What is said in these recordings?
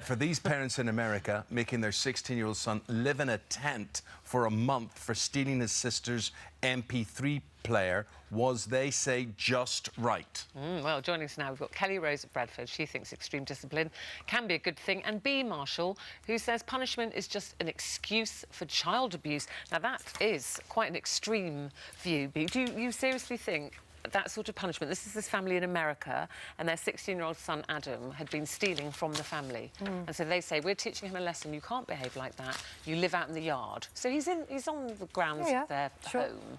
For these parents in America, making their 16-year-old son live in a tent for a month for stealing his sister's MP3 player was, they say, just right. Well, joining us now, we've got Kelly Rose Bradford. She thinks extreme discipline can be a good thing. And Bea Marshall, who says punishment is just an excuse for child abuse. Now, that is quite an extreme view, Bea. Do you seriously think that sort of punishment? This is this family in America, and their 16-year-old son, Adam, had been stealing from the family. And so they say, we're teaching him a lesson. You can't behave like that. You live out in the yard. So he's on the grounds of their home,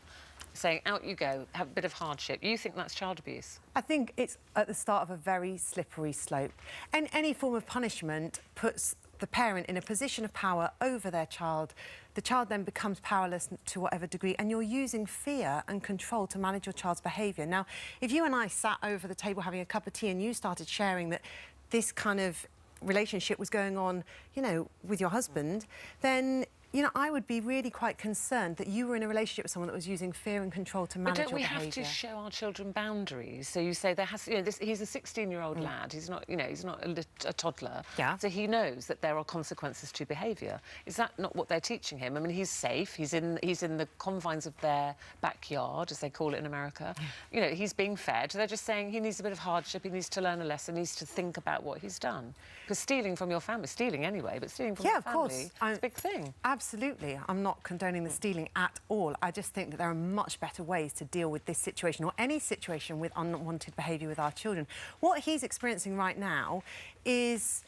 saying, out you go, have a bit of hardship. You think that's child abuse? I think it's at the start of a very slippery slope. And any form of punishment puts the parent in a position of power over their child. The child then becomes powerless to whatever degree, and you're using fear and control to manage your child's behaviour. Now, if you and I sat over the table having a cup of tea and you started sharing that this kind of relationship was going on, you know, with your husband, then, you know, I would be really quite concerned that you were in a relationship with someone that was using fear and control to manage your behaviour. But don't we have to show our children boundaries? So you say there has, you know, he's a 16-year-old lad. He's not, you know, he's not a toddler. Yeah. So he knows that there are consequences to behaviour. Is that not what they're teaching him? I mean, he's safe. He's in the confines of their backyard, as they call it in America. You know, he's being fed. They're just saying he needs a bit of hardship. He needs to learn a lesson. He needs to think about what he's done. Because stealing from your family, stealing anyway, but stealing from your family, it's a big thing. Absolutely. I'm not condoning the stealing at all. I just think that there are much better ways to deal with this situation, or any situation with unwanted behaviour with our children. What he's experiencing right now is,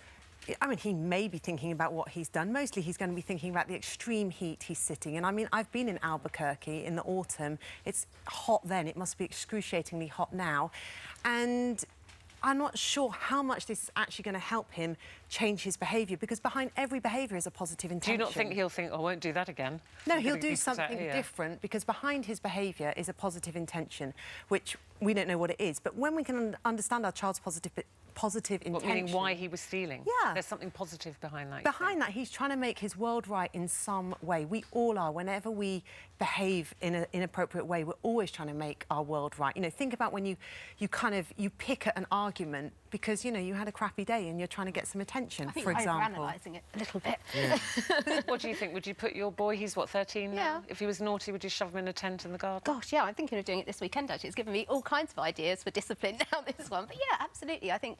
I mean, he may be thinking about what he's done. Mostly he's going to be thinking about the extreme heat he's sitting in. I mean, I've been in Albuquerque in the autumn. It's hot then. It must be excruciatingly hot now. And I'm not sure how much this is actually going to help him change his behaviour, because behind every behaviour is a positive intention. Do you not think he'll think, oh, I won't do that again? No, he'll do something different, because behind his behaviour is a positive intention, which we don't know what it is. But when we can understand our child's positive intention... What, meaning why he was stealing? Yeah. There's something positive behind that. Behind that, he's trying to make his world right in some way. We all are. Whenever we behave in an inappropriate way, we're always trying to make our world right. You know, think about when you pick at an argument because, you know, you had a crappy day and you're trying to get some attention, for example. I think overanalyzing it a little bit. Yeah. What do you think? Would you put your boy, he's what, 13 now? If he was naughty, would you shove him in a tent in the garden? Gosh, yeah, I'm thinking of doing it this weekend, actually. It's given me all kinds of ideas for discipline now, this one. But yeah, absolutely. I think,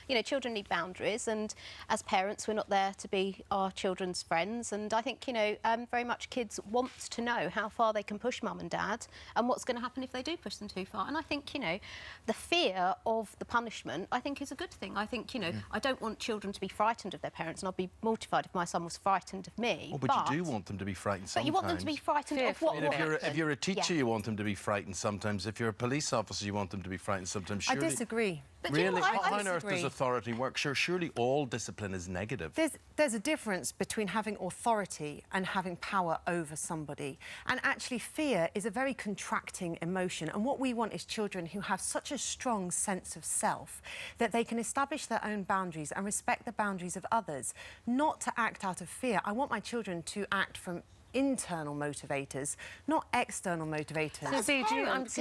you know, children need boundaries, and as parents, we're not there to be our children's friends. And I think, you know, very much kids want to know how far they can push mum and dad and what's going to happen if they do push them too far. And I think, you know, the fear of the punishment, I think, is a good thing. I think, you know, I don't want children to be frightened of their parents, and I'd be mortified if my son was frightened of me. Oh, but you do want them to be frightened sometimes. But you want them to be frightened of what will happen. If you're a teacher, you want them to be frightened sometimes. If you're a police officer, you want them to be frightened sometimes. Surely... I disagree. But really? You know, How on earth does authority work? Surely all discipline is negative. There's a difference between having authority and having power over somebody. And actually, fear is a very contracting emotion. And what we want is children who have such a strong sense of self that they can establish their own boundaries and respect the boundaries of others, not to act out of fear. I want my children to act from internal motivators, not external motivators. So, Bea,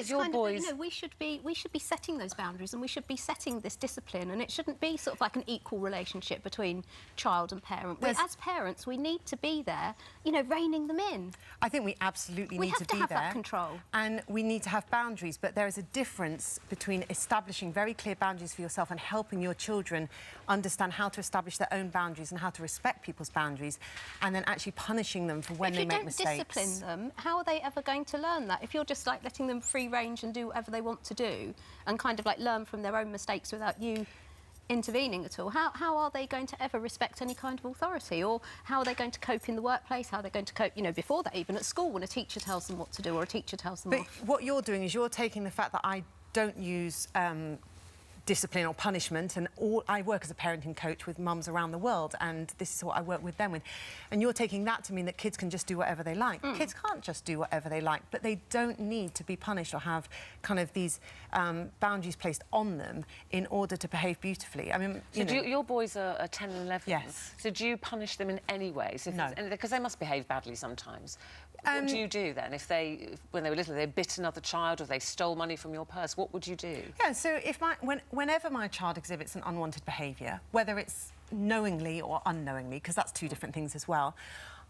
your boys... You know, we should be setting those boundaries, and we should be setting this discipline, and it shouldn't be sort of like an equal relationship between child and parent. As parents, we need to be there, you know, reining them in. I think we absolutely need to be there. We have to have that control. And we need to have boundaries, but there is a difference between establishing very clear boundaries for yourself and helping your children understand how to establish their own boundaries and how to respect people's boundaries, and then actually punishing them for when they make mistakes. If you don't discipline them, how are they ever going to learn that? If you're just, like, letting them free range and do whatever they want to do and kind of, like, learn from their own mistakes without you intervening at all, how are they going to ever respect any kind of authority? Or how are they going to cope in the workplace? How are they going to cope, you know, before that, even at school, when a teacher tells them what to do or a teacher tells them off? But what you're doing is you're taking the fact that I don't use discipline or punishment, and I work as a parenting coach with mums around the world, and this is what I work with them with, and you're taking that to mean that kids can just do whatever they like. Kids can't just do whatever they like, but they don't need to be punished or have kind of these boundaries placed on them in order to behave beautifully. I mean, your boys are 10 and 11. Yes. So do you punish them in any way? So no. Because they must behave badly sometimes. What do you do then? When they were little, they bit another child or they stole money from your purse, what would you do? Yeah, so whenever my child exhibits an unwanted behaviour, whether it's knowingly or unknowingly, because that's two different things as well,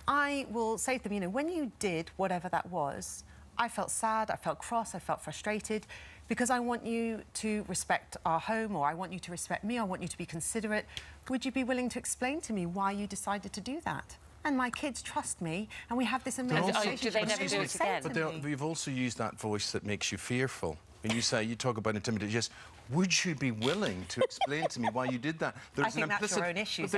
I will say to them, you know, when you did whatever that was, I felt sad, I felt cross, I felt frustrated, because I want you to respect our home, or I want you to respect me, I want you to be considerate. Would you be willing to explain to me why you decided to do that? And my kids trust me, and we have this amazing relationship. Do they never do it again? But we've also used that voice that makes you fearful. When you talk about intimidation, yes, would you be willing to explain to me why you did that? I think that's your own issue, but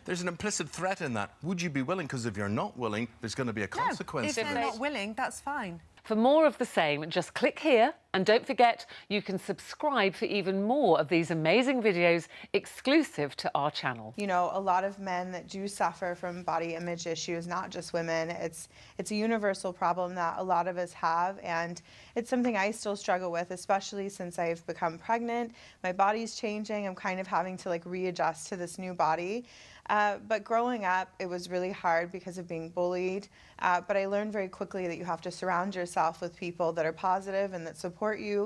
there's an implicit threat in that. Would you be willing? Because if you're not willing, there's going to be a consequence. No, if they're not willing, that's fine. For more of the same, just click here, and don't forget you can subscribe for even more of these amazing videos exclusive to our channel. You know, a lot of men that do suffer from body image issues, not just women. It's a universal problem that a lot of us have, and it's something I still struggle with, especially since I've become pregnant. My body's changing. I'm kind of having to like readjust to this new body. But growing up, it was really hard because of being bullied. But I learned very quickly that you have to surround yourself with people that are positive and that support you